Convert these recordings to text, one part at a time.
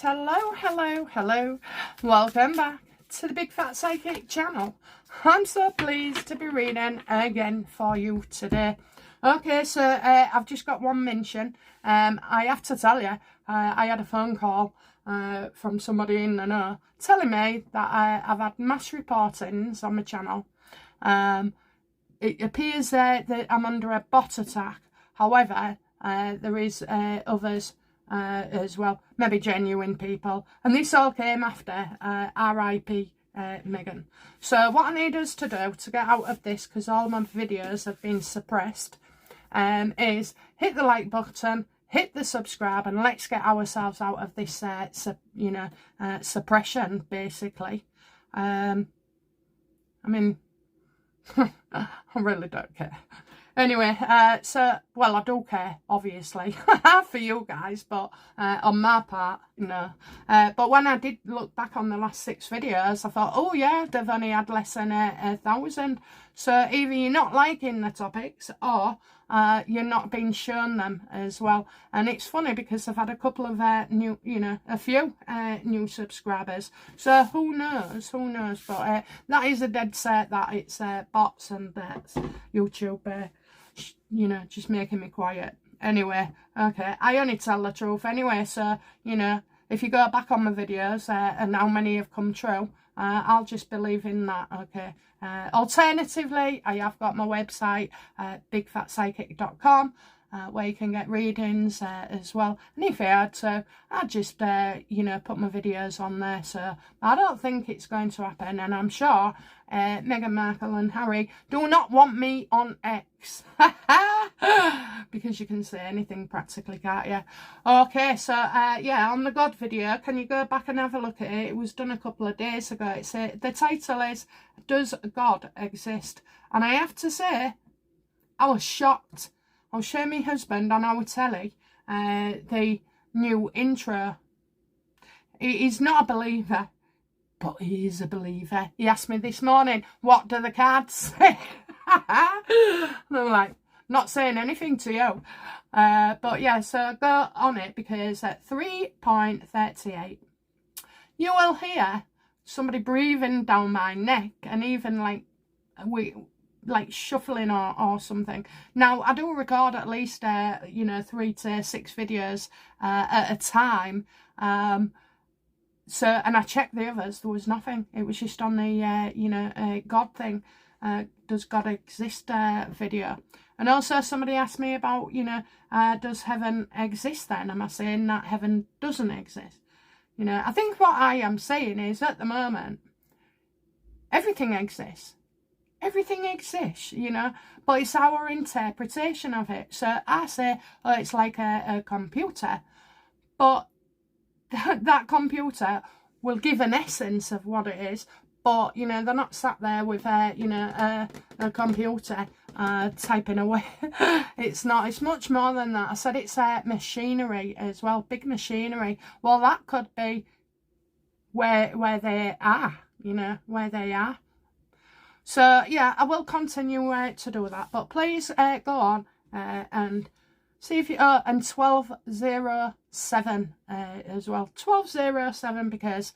hello. Welcome back to the Bigfatpsychic channel. I'm so pleased to be reading again for you today. Okay, so I've just got one mention. I have to tell you, I had a phone call from somebody in the know telling me that I've had mass reportings on my channel. It appears that I'm under a bot attack. However, there is others as well, maybe genuine people, and this all came after R.I.P. Meghan. So what I need us to do to get out of this, because all my videos have been suppressed, is hit the like button, hit the subscribe, and let's get ourselves out of this suppression, basically. I mean, I really don't care. Anyway, so, well, I do care, obviously, for you guys, but on my part, no. But when I did look back on the last 6 videos, I thought, oh yeah, they've only had less than 1,000. So either you're not liking the topics, or you're not being shown them as well. And it's funny because I've had a couple of a few new subscribers. So who knows, but that is a dead set that it's bots and YouTube, just making me quiet. Anyway, okay, I only tell the truth anyway, so, if you go back on my videos and how many have come true, I'll just believe in that, okay. Alternatively, I have got my website, bigfatpsychic.com, where you can get readings as well. And if I had to, I'd just, put my videos on there. So I don't think it's going to happen. And I'm sure Meghan Markle and Harry do not want me on X. Because you can say anything practically, can't you? Okay, so yeah, on the God video, can you go back and have a look at it? It was done a couple of days ago. It's the title is, Does God Exist? And I have to say, I was shocked. I'll show my husband on our telly the new intro. He's not a believer, but he is a believer. He asked me this morning, what do the cards say? And I'm like, not saying anything to you. But yeah, so go on it, because at 3.38, you will hear somebody breathing down my neck, and even like shuffling or something. Now, I do record at least 3 to 6 videos at a time. So, and I checked the others, there was nothing. It was just on the God thing, does God exist video. And also somebody asked me about, does heaven exist then? Am I saying that heaven doesn't exist? I think what I am saying is, at the moment, everything exists. Everything exists, but it's our interpretation of it. So I say, oh, it's like a computer, but that computer will give an essence of what it is, but, they're not sat there with, a computer typing away. It's not. It's much more than that. I said it's machinery as well, big machinery. Well, that could be where they are, where they are. So, yeah, I will continue to do that. But please go on and see if you... Oh, and 1207 as well. 1207, because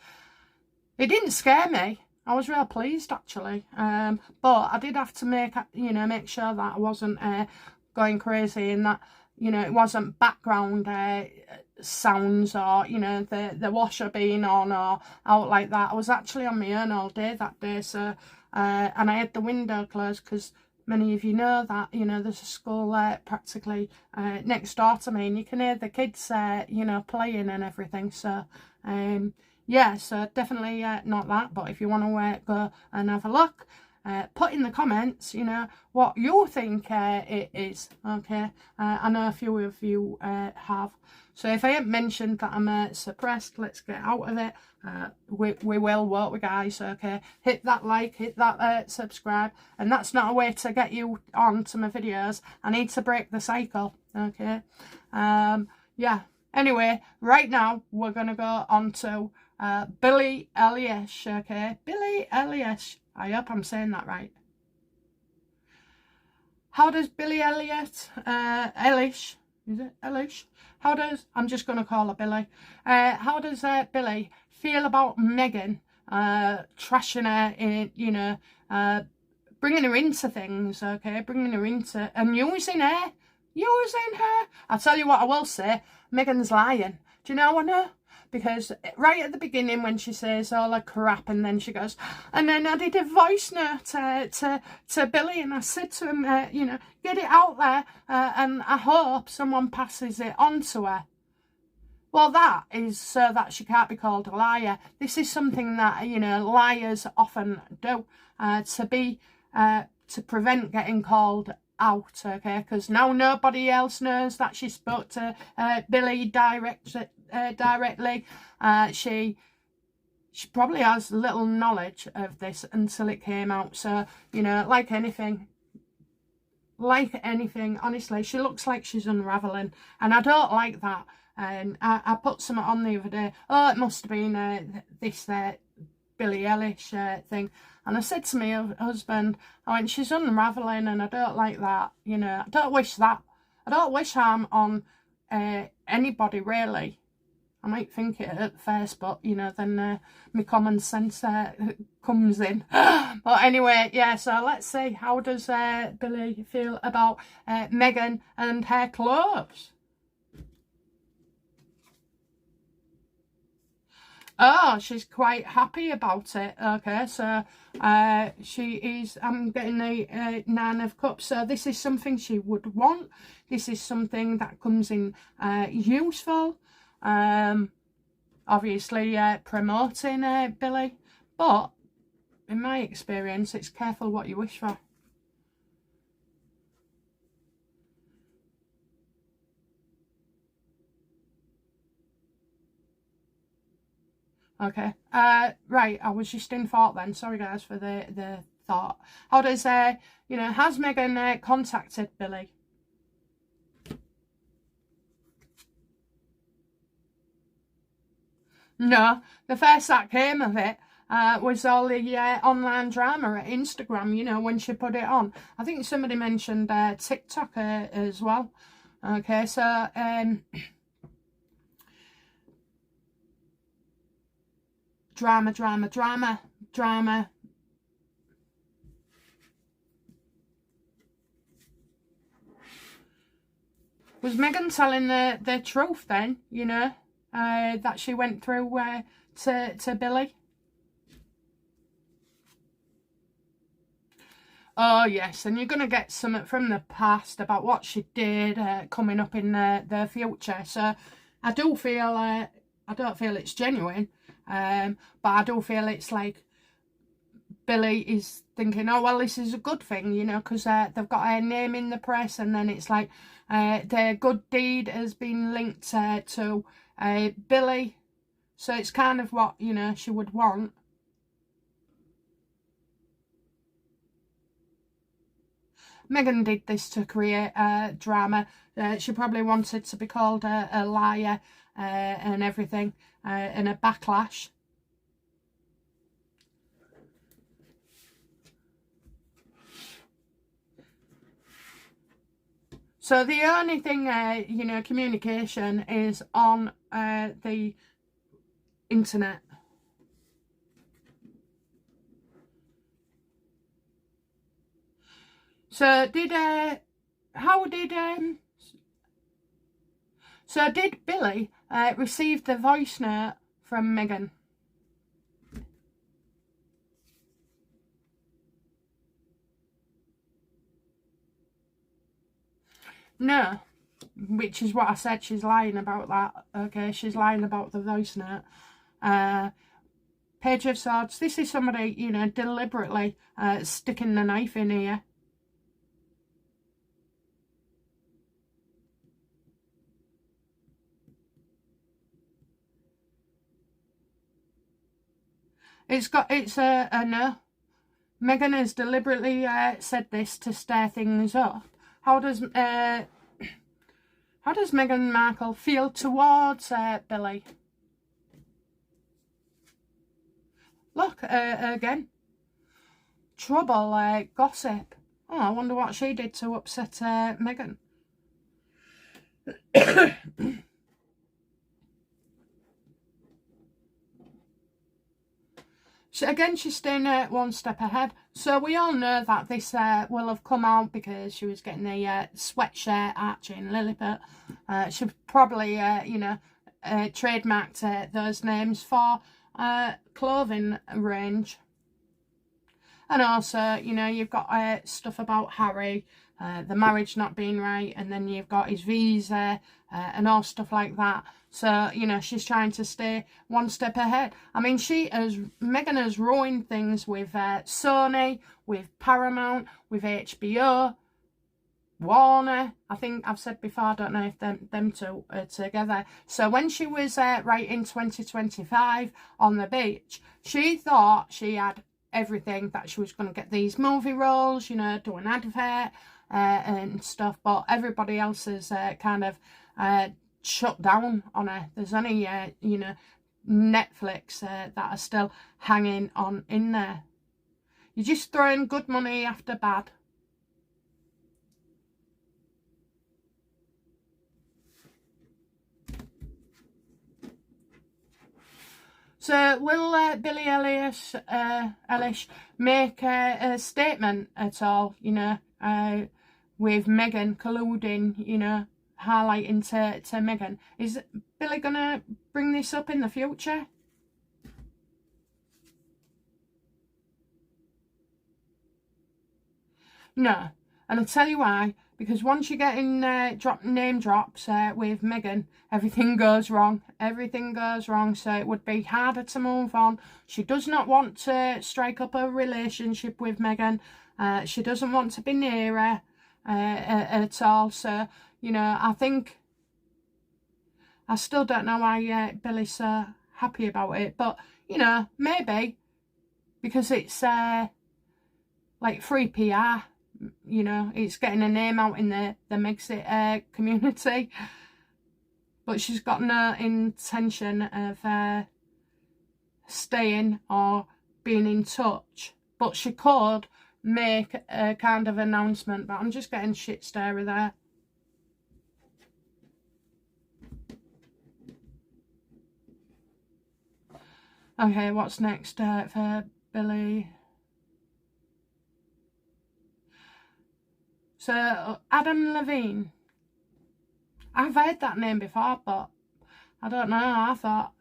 it didn't scare me. I was real pleased, actually. But I did have to make sure that I wasn't going crazy, and that, it wasn't background sounds, or, the washer being on or out like that. I was actually on my own all day that day, so... and I had the window closed, because many of you know that, there's a school practically next door to me, and you can hear the kids, playing and everything. So, yeah, so definitely not that. But if you want to go and have a look, put in the comments, what you think it is, okay? I know a few of you have. So if I haven't mentioned that I'm suppressed, let's get out of it. We will, won't we, guys? Okay, hit that like, hit that subscribe, and that's not a way to get you on to my videos. I need to break the cycle, okay? Yeah, anyway, right now we're gonna go on to Billie Eilish, okay? Billie Eilish, I hope I'm saying that right. How does Billie Eilish is it Eilish? How does, I'm just going to call her Billy. How does Billy feel about Meghan trashing her, in, you know, bringing her into things, okay? Bringing her into, and using her. I'll tell you what I will say, Meghan's lying. Do you know what I know? Because right at the beginning when she says all her crap, and then she goes, and then I did a voice note to Billy, and I said to him, you know, get it out there, and I hope someone passes it on to her. Well, that is so that she can't be called a liar. This is something that, you know, liars often do, to prevent getting called out, okay? Because now nobody else knows that she spoke to Billy directly. She probably has little knowledge of this until it came out. So, you know, like anything, honestly, she looks like she's unraveling, and I don't like that. And I put something on the other day. Oh, it must have been this Billie Eilish thing. And I said to my husband, I went, she's unraveling, and I don't like that. You know, I don't wish that. I don't wish harm on anybody, really. I might think it at first, but, you know, then my common sense comes in. But anyway, yeah, so let's see. How does Billy feel about Meghan and her clothes? Oh, she's quite happy about it. Okay, so she is, I'm getting a Nine of Cups. So this is something she would want. This is something that comes in useful. Obviously promoting Billy. But in my experience, it's careful what you wish for. Okay, right, I was just in thought then. Sorry guys for the thought. How does, you know, has Meghan contacted Billy? No, the first that came of it was all the online drama at Instagram, you know, when she put it on. I think somebody mentioned TikTok as well. Okay, so, drama. Was Meghan telling the truth then, you know, that she went through to Billy? Oh, yes, and you're going to get something from the past about what she did coming up in the future. So I do feel, I don't feel it's genuine, but I do feel it's like Billy is thinking, oh, well, this is a good thing, you know, because they've got her name in the press, and then it's like their good deed has been linked to Billy. So it's kind of what, you know, she would want. Meghan did this to create drama. She probably wanted to be called a liar and everything, and a backlash. So the only thing, you know, communication is on the internet. So did Billy receive the voice note from Meghan? No, which is what I said. She's lying about that. Okay, she's lying about the voice note. Page of Swords. This is somebody, you know, deliberately sticking the knife in here. It's a no. Meghan has deliberately said this to stir things up. How does Meghan Markle feel towards Billy? Look, again. Trouble, gossip. Oh, I wonder what she did to upset Meghan. Again, she's staying one step ahead. So we all know that this will have come out because she was getting a sweatshirt at Jane Lilliput. She probably, you know, trademarked those names for clothing range. And also, you know, you've got stuff about Harry, the marriage not being right, and then you've got his visa and all stuff like that. So, you know, she's trying to stay one step ahead. I mean, Meghan has ruined things with Sony, with Paramount, with HBO, Warner. I think I've said before, I don't know if them two are together. So when she was right in 2025 on the beach, she thought she had everything, that she was going to get these movie roles, you know, do an advert and stuff, but everybody else has kind of shut down on her. There's only you know, Netflix that are still hanging on in there. You're just throwing good money after bad. So will Billie Eilish make a statement at all, you know, with Meghan colluding, you know, highlighting to Meghan? Is Billie going to bring this up in the future? No. And I'll tell you why. Because once you get in name drops with Meghan, everything goes wrong. Everything goes wrong. So it would be harder to move on. She does not want to strike up a relationship with Meghan. She doesn't want to be near her at all. So, you know, I still don't know why Billie's so happy about it. But, you know, maybe because it's like free PR. You know, it's getting a name out in the Megxit community. But she's got no intention of staying or being in touch. But she could make a kind of announcement. But I'm just getting shit starey there. Okay, what's next for Billie? So, Adam Levine. I've heard that name before, but I don't know. I thought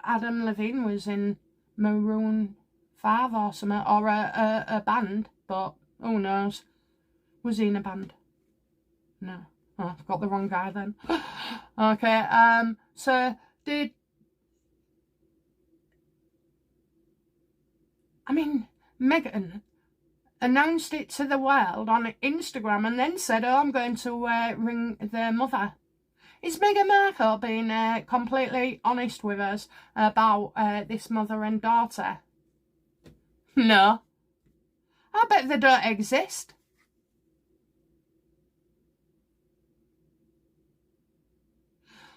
Adam Levine was in Maroon 5 or something, or a band, but who knows? Was he in a band? No. Oh, I've got the wrong guy then. Okay, so Meghan announced it to the world on Instagram and then said, oh, I'm going to ring their mother. Is Meghan Markle being completely honest with us about this mother and daughter? No. I bet they don't exist.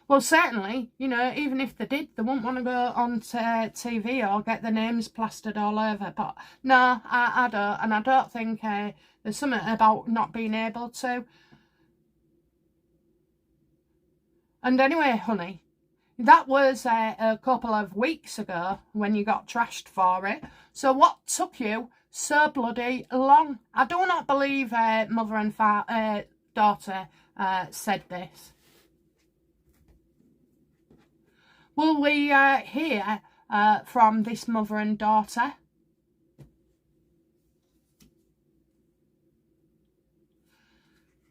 Well, certainly, you know, even if they did, they wouldn't want to go on to TV or get their names plastered all over. But no, I don't. And I don't think there's something about not being able to. And anyway, honey, that was a couple of weeks ago when you got trashed for it. So what took you so bloody long? I do not believe mother and daughter said this. Will we hear from this mother and daughter?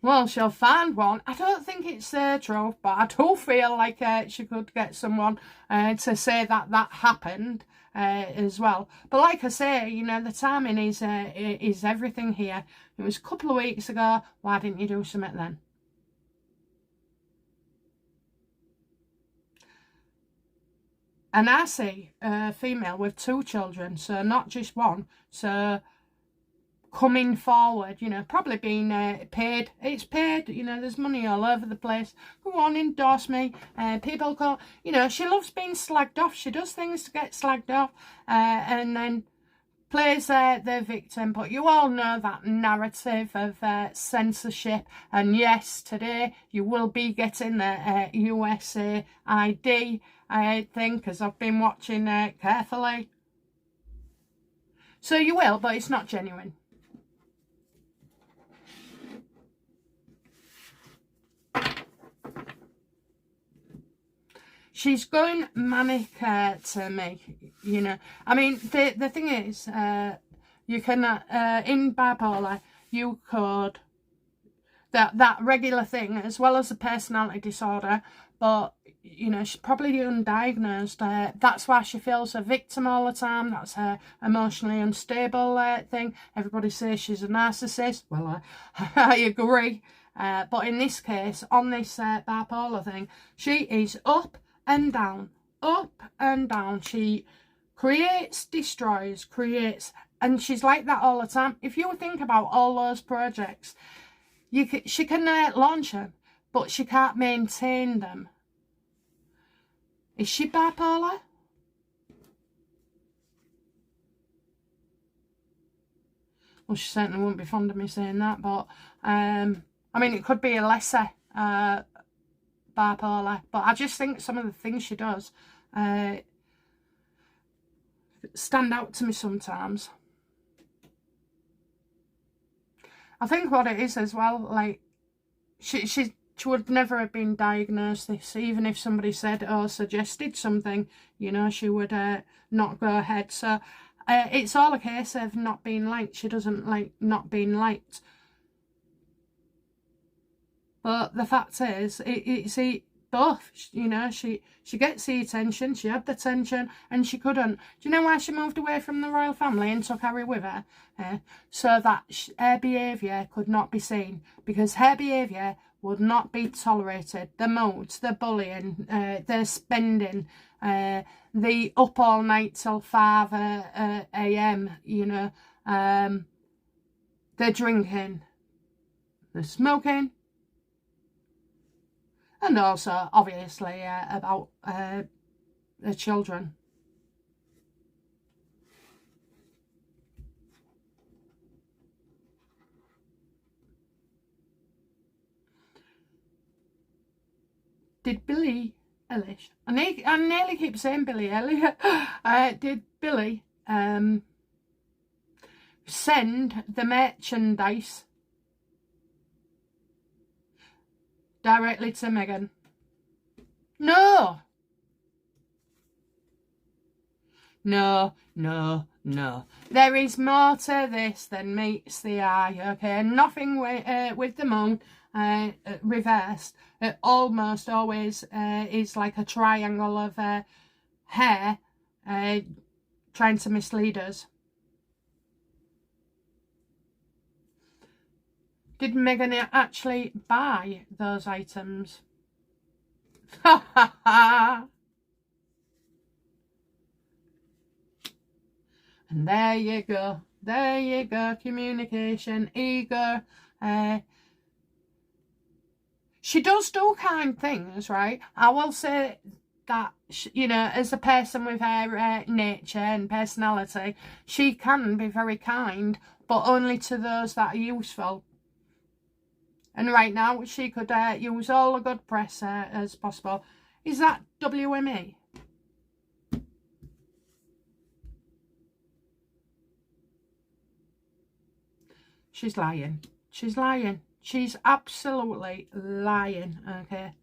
Well, she'll find one. I don't think it's true, but I do feel like she could get someone to say that happened as well. But like I say, you know, the timing is everything here. It was a couple of weeks ago. Why didn't you do something then? And I see a female with 2 children, so not just one. So coming forward, you know, probably being paid. It's paid, you know, there's money all over the place. Go on, endorse me. People call, you know, she loves being slagged off. She does things to get slagged off. And then plays the victim, but you all know that narrative of censorship. And yes, today you will be getting the USA ID, I think, because I've been watching carefully. So you will, but it's not genuine. She's going manic to me, you know. I mean, the thing is, you can, in bipolar, you could, that regular thing, as well as a personality disorder, but, you know, she's probably undiagnosed. That's why she feels a victim all the time. That's her emotionally unstable thing. Everybody says she's a narcissist. Well, I agree. But in this case, on this bipolar thing, she is up and down, up and down. She creates, destroys, creates, and she's like that all the time. If you think about all those projects, she can launch them, but she can't maintain them. Is she bipolar? Well, she certainly wouldn't be fond of me saying that, but I mean, it could be a lesser bipolar, but I just think some of the things she does stand out to me sometimes. I think what it is as well, like, she would never have been diagnosed this, even if somebody said or suggested something, you know, she would not go ahead. So it's all a case of not being liked. She doesn't like not being liked. But the fact is, it's both, you know. She gets the attention, she had the attention, and she couldn't. Do you know why she moved away from the royal family and took Harry with her? So that her behaviour could not be seen, because her behaviour would not be tolerated. The moods, the bullying, the spending, the up all night till 5 a.m, you know, the drinking, the smoking, and also, obviously, about the children. Did Billie Eilish, I nearly keep saying Billie Eilish, did Billie send the merchandise directly to Meghan? No. No, no, no. There is more to this than meets the eye, okay? Nothing with the moon reversed. It almost always is like a triangle of hair trying to mislead us. Did Meghan actually buy those items? Ha ha ha! And there you go. There you go. Communication, ego. She does do kind things, right? I will say that, you know, as a person with her nature and personality, she can be very kind, but only to those that are useful. And right now, she could use all the good press as possible. Is that WME? She's lying. She's lying. She's absolutely lying, okay?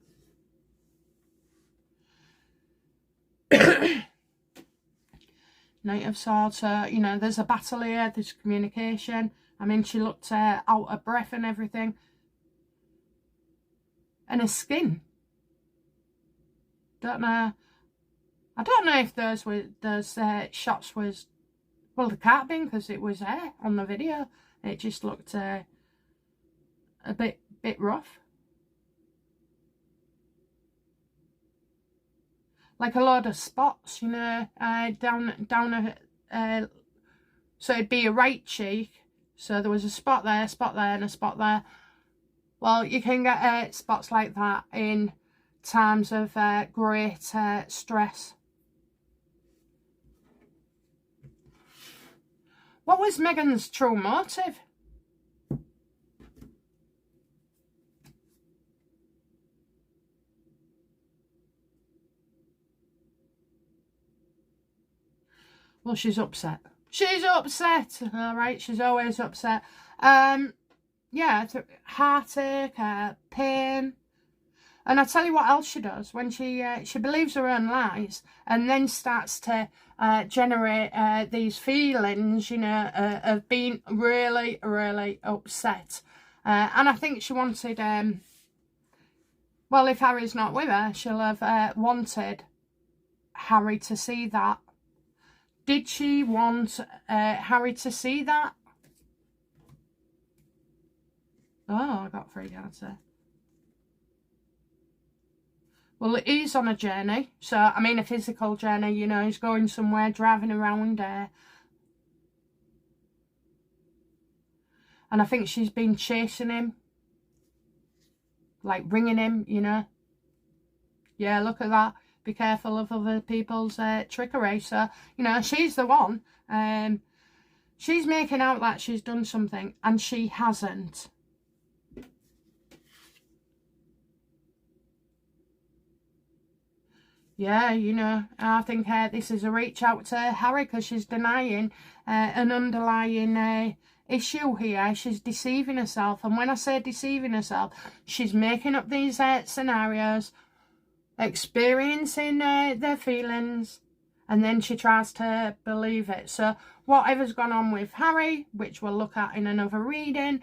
Knight of Swords, you know, there's a battle here, there's communication. I mean, she looked out of breath and everything. And her skin. Don't know. I don't know if those shots was, well, they can't be, because it was hair on the video. It just looked a bit rough. Like a load of spots, you know, down so it'd be a right cheek. So there was a spot there, and a spot there. Well, you can get spots like that in times of great stress. What was Meghan's true motive? Well, she's upset. She's upset. All right, she's always upset. Yeah, heartache, pain. And I tell you what else she does. When she believes her own lies and then starts to generate these feelings, you know, of being really, really upset. And I think she wanted, well, if Harry's not with her, she'll have wanted Harry to see that. Did she want Harry to see that? Oh, I got 3 cards there. Well, he's on a journey. So, I mean, a physical journey, you know, he's going somewhere, driving around there. And I think she's been chasing him. Like, ringing him, you know. Yeah, look at that. Be careful of other people's trickery. So, you know, she's the one. She's making out that she's done something, and she hasn't. Yeah, you know, I think this is a reach out to Harry because she's denying an underlying issue here. She's deceiving herself. And when I say deceiving herself, she's making up these scenarios, experiencing their feelings, and then she tries to believe it. So whatever's gone on with Harry, which we'll look at in another reading,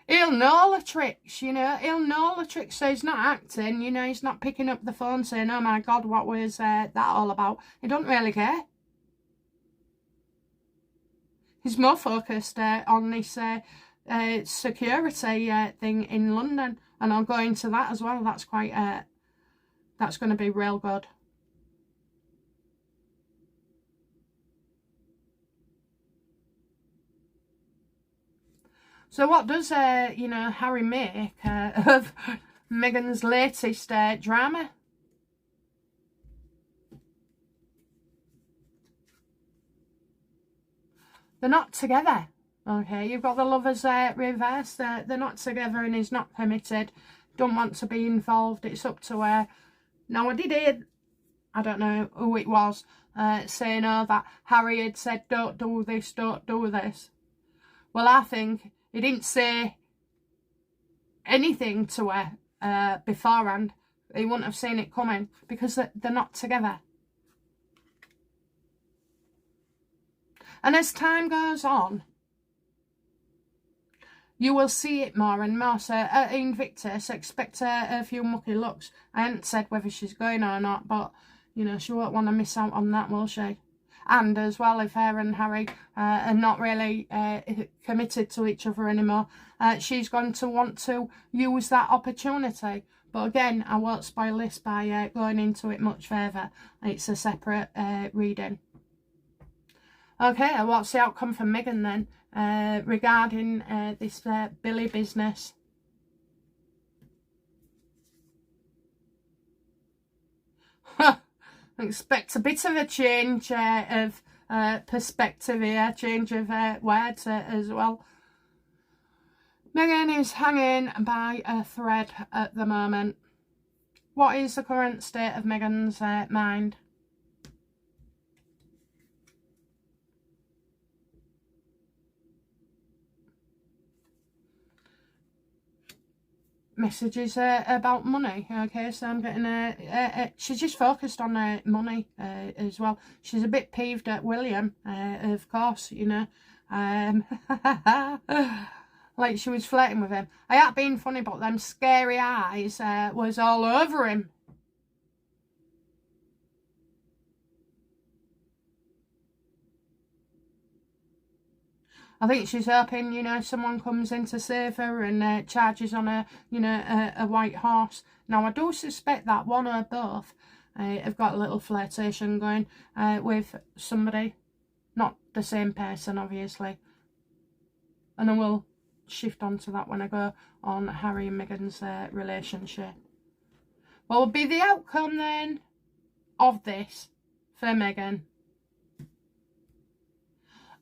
he'll know all the tricks, you know. He'll know all the tricks, so he's not acting, you know. He's not picking up the phone saying, oh my God, what was that all about? He don't really care. He's more focused on this security thing in London. And I'll go into that as well. That's quite, that's going to be real good. So what does, you know, Harry make of Meghan's latest drama? They're not together. Okay, you've got the lovers reversed. They're not together and he's not committed. Don't want to be involved. It's up to her. Now, I did hear, I don't know who it was, saying, oh, that Harry had said, don't do this, don't do this. Well, I think he didn't say anything to her beforehand. He wouldn't have seen it coming because they're not together. And as time goes on, you will see it more and more. So at Invictus, expect a few mucky looks. I haven't said whether she's going or not, but, you know, she won't want to miss out on that, will she? And as well, if her and Harry are not really committed to each other anymore, she's going to want to use that opportunity. But again, I won't spoil this by going into it much further. It's a separate reading. Okay, what's the outcome for Meghan then regarding this Billy business? Expect a bit of a change of perspective here, change of words as well. Meghan is hanging by a thread at the moment. What is the current state of Meghan's mind? Messages about money. Okay, so I'm getting she's just focused on money as well. She's a bit peeved at William, of course, you know. Like she was flirting with him. I ain't being funny, but them scary eyes was all over him. I think she's hoping, you know, someone comes in to save her and charges on a, you know, a white horse. Now, I do suspect that one or both have got a little flirtation going with somebody. Not the same person, obviously. And I will shift on to that when I go on Harry and Meghan's relationship. What will be the outcome then of this for Meghan?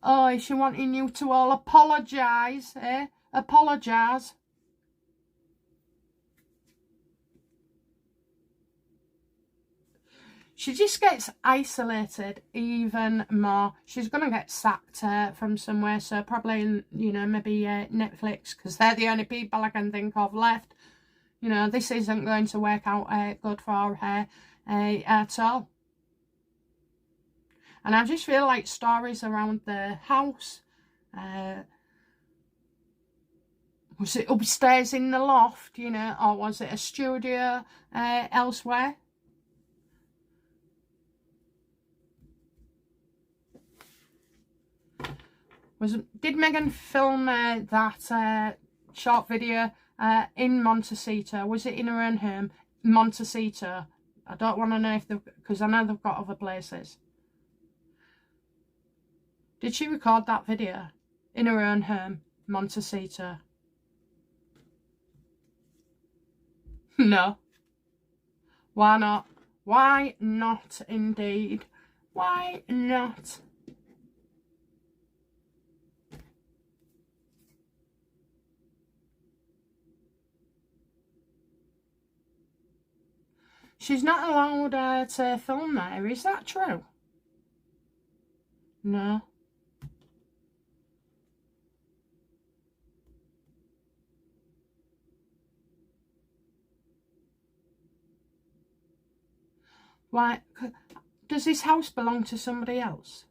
Oh, is she wanting you to all apologise, eh? Apologise. She just gets isolated even more. She's going to get sacked from somewhere, so probably, you know, maybe Netflix, because they're the only people I can think of left. You know, this isn't going to work out good for her at all. And I just feel like stories around the house, was it upstairs in the loft, you know, or was it a studio elsewhere? Did Meghan film that short video in Monticito? Was it in her own home? Monticito. I don't want to know if they've, because I know they've got other places. Did she record that video in her own home, Monticito? No. Why not? Why not, indeed? Why not? She's not allowed to film there, is that true? No. Why? Does this house belong to somebody else?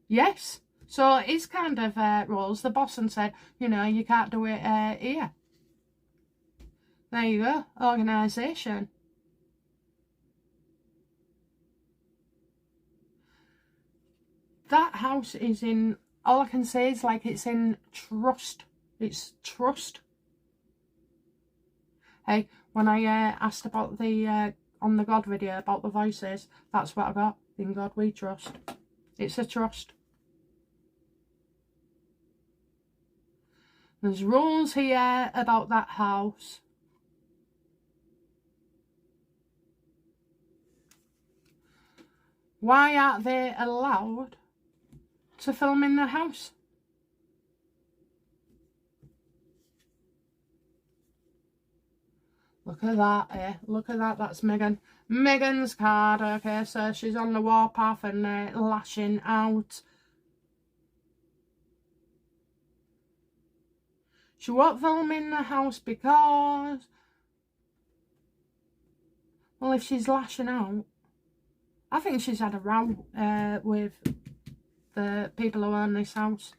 Yes. So it's kind of rules. The boss and said, you know, you can't do it here. There you go. Organisation. That house is in, all I can say is like it's in trust. It's trust. Hey, when I asked about the, on the God video about the voices, that's what I got. In God we trust. It's a trust. There's rules here about that house. Why aren't they allowed to film in the house? Look at that, eh? Look at that, that's Meghan. Meghan's card, okay, so she's on the warpath and lashing out. She won't film in the house because, well, if she's lashing out, I think she's had a row with the people who own this house.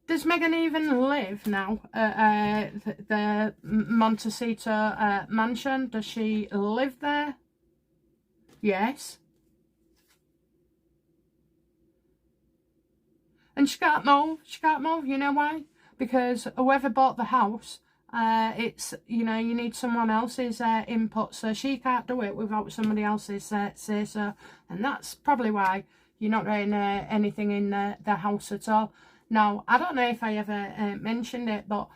Does Meghan even live now at the Monticito mansion? Does she live there? Yes. And she can't move. She can't move. You know why? Because whoever bought the house, it's, you know, you need someone else's input, so she can't do it without somebody else's say so, and that's probably why you're not getting anything in the house at all. Now, I don't know if I ever mentioned it, but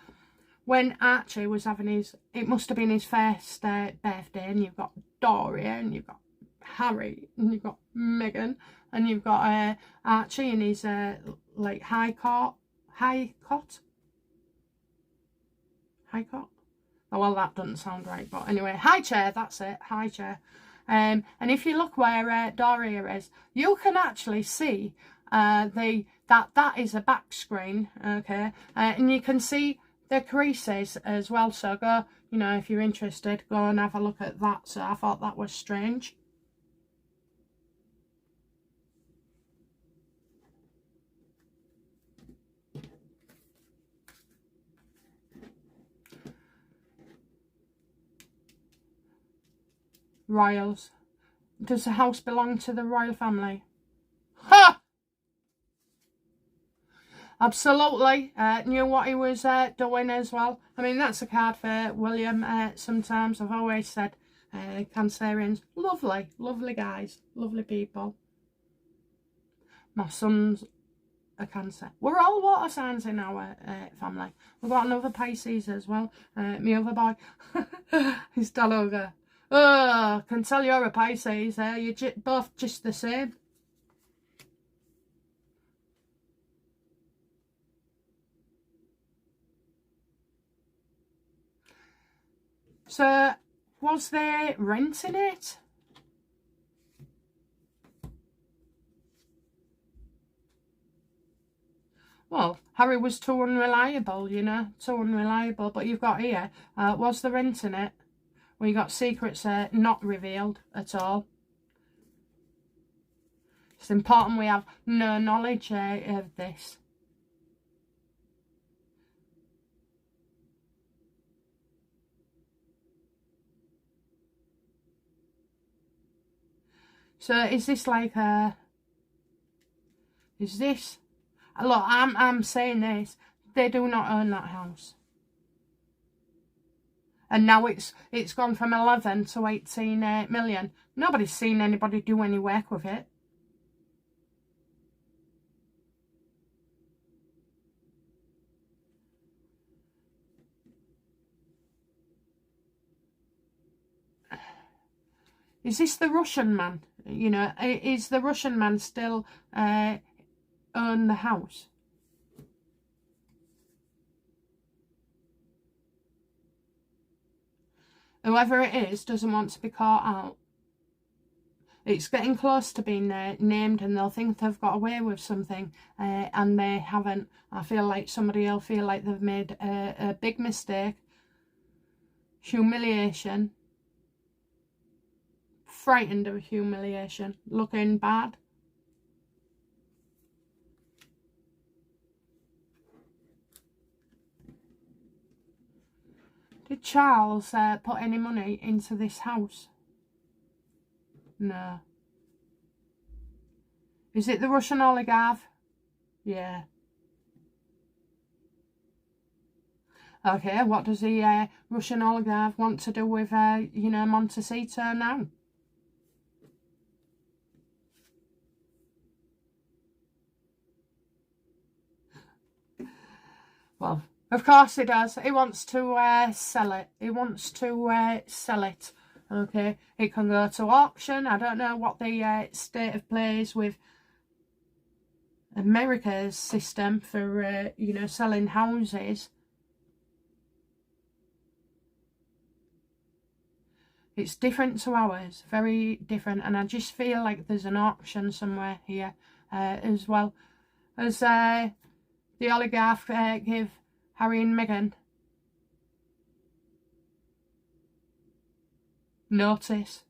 when Archie was having his, it must have been his first birthday, and you've got Doria, and you've got Harry, and you've got Meghan, and you've got Archie in his like high cot. Oh, well, that doesn't sound right, but anyway, high chair, that's it, high chair. And if you look where Doria is, you can actually see that is a back screen, okay, and you can see the creases as well. So go, you know, if you're interested, go and have a look at that. So I thought that was strange. Royals. Does the house belong to the royal family? Ha! Absolutely. Knew what he was doing as well. I mean, that's a card for William. Sometimes I've always said Cancerians, lovely, lovely guys, lovely people. My son's a Cancer. We're all water signs in our family. We've got another Pisces as well. My other boy, he's Daloga. Oh, can tell you're a Pisces there. You're both just the same. So, was they renting it? Well, Harry was too unreliable, you know, too unreliable. But you've got here, was they renting it? Well, you got secrets not revealed at all. It's important we have no knowledge of this. So is this like a... Is this... Look, I'm saying this. They do not own that house. And now it's gone from 11 to 18 million. Nobody's seen anybody do any work with it. Is this the Russian man? You know, is the Russian man still own the house? Whoever it is doesn't want to be caught out. It's getting close to being named, and they'll think they've got away with something, and they haven't. I feel like somebody will feel like they've made a big mistake. Humiliation. Frightened of humiliation. Looking bad. Did Charles put any money into this house? No. Is it the Russian oligarch? Yeah. Okay, what does the Russian oligarch want to do with, you know, Monticito now? Well, of course he does. He wants to sell it. He wants to sell it. Okay, it can go to auction. I don't know what the state of play is with America's system for, you know, selling houses. It's different to ours, very different. And I just feel like there's an auction somewhere here as well. As the oligarch give Harry and Meghan notice.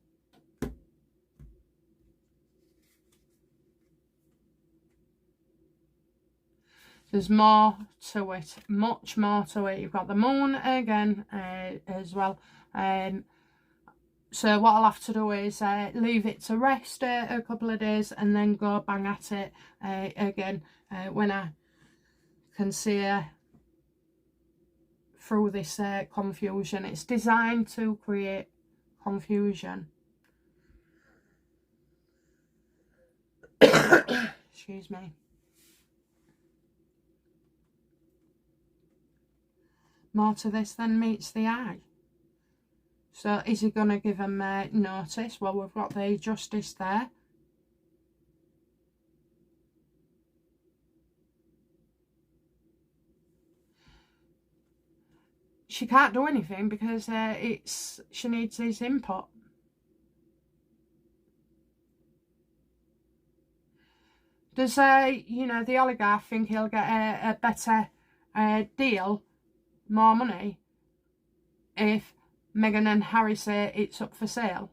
There's more to it, much more to it. You've got the moon again as well. So what I'll have to do is leave it to rest a couple of days, and then go bang at it again when I can see through this confusion. It's designed to create confusion. Excuse me. More to this than meets the eye. So is he going to give him notice? Well, we've got the justice there. She can't do anything because she needs his input. Does you know, the oligarch think he'll get a better deal, more money, if Meghan and Harry say it's up for sale?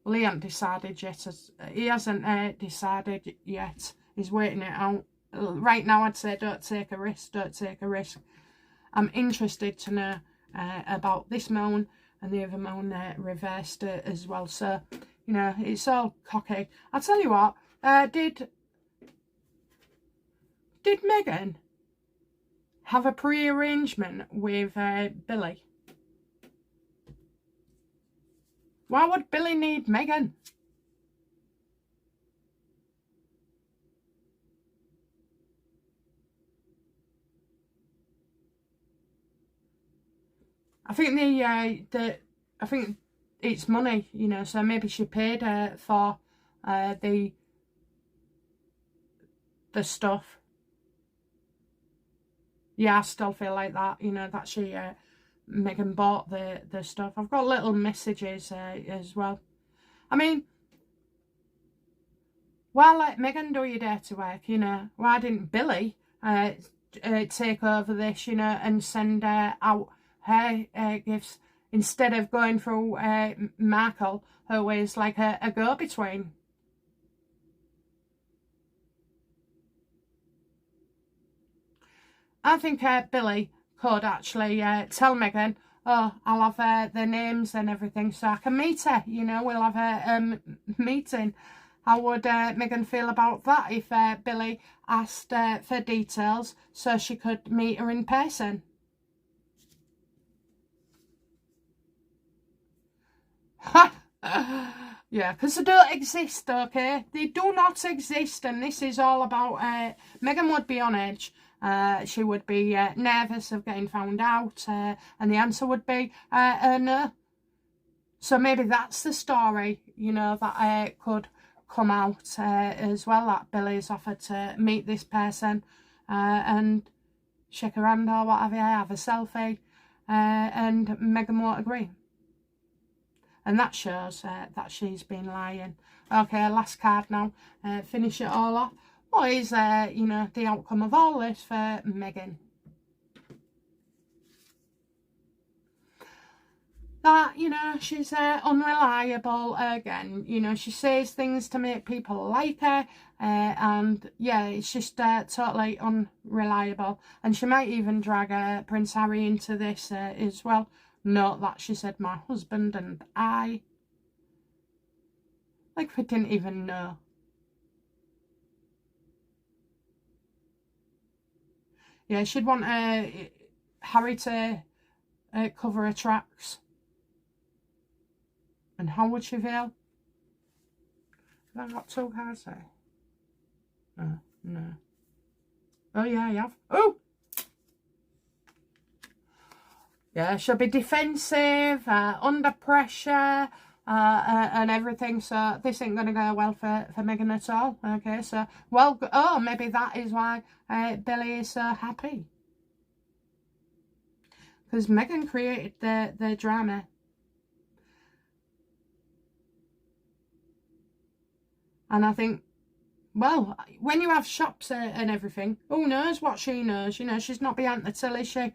Well, he hasn't decided yet. He hasn't decided yet. He's waiting it out. Right now, I'd say don't take a risk. Don't take a risk. I'm interested to know about this moon and the other moon reversed as well. So, you know, it's all cocky. I'll tell you what. Did Meghan have a pre-arrangement with Billy? Why would Billy need Meghan? I think I think it's money, you know, so maybe she paid for the stuff. Yeah, I still feel like that, you know, that she Meghan bought the stuff. I've got little messages as well. I mean, why let Meghan do your dirty work, you know? Why didn't Billy take over this, you know, and send out her gifts instead of going through Markle, who is like a go-between? I think Billy could actually tell Meghan, oh, I'll have the names and everything so I can meet her, you know, we'll have a meeting. How would Meghan feel about that if Billy asked for details so she could meet her in person? Yeah, because they don't exist, okay? They do not exist, and this is all about... Meghan would be on edge. She would be nervous of getting found out, and the answer would be no. So maybe that's the story, you know, that could come out as well, that Billy's offered to meet this person and shake her hand or whatever, have a selfie, and Meghan won't agree. And that shows that she's been lying. Okay, last card now. Finish it all off. What is, you know, the outcome of all this for Meghan? That, you know, she's unreliable again. You know, she says things to make people like her. And, yeah, it's just totally unreliable. And she might even drag Prince Harry into this as well. Note that she said my husband and I. Like we didn't even know. Yeah, she'd want Harry to cover her tracks. And how would she feel? Have I got 2 cards there? No. Oh, yeah, I have. Oh! Yeah, she'll be defensive, under pressure, and everything. So this ain't going to go well for Meghan at all. Okay, so, well, oh, maybe that is why Billy is so happy. Because Meghan created the drama. And I think, well, when you have shops and everything, who knows what she knows? You know, she's not behind the till, is she?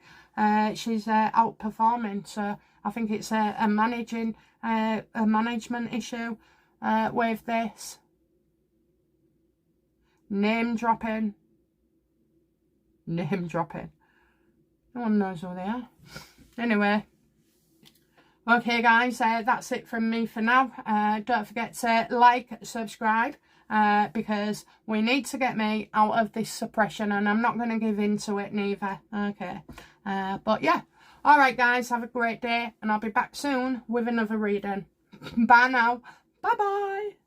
She's outperforming. So I think it's a management issue with this. Name dropping. Name dropping. No one knows who they are. Anyway. Okay, guys, that's it from me for now. Don't forget to like, subscribe, because we need to get me out of this suppression, and I'm not going to give in to it neither. Okay, but yeah. All right, guys, have a great day, and I'll be back soon with another reading. Bye now. Bye-bye.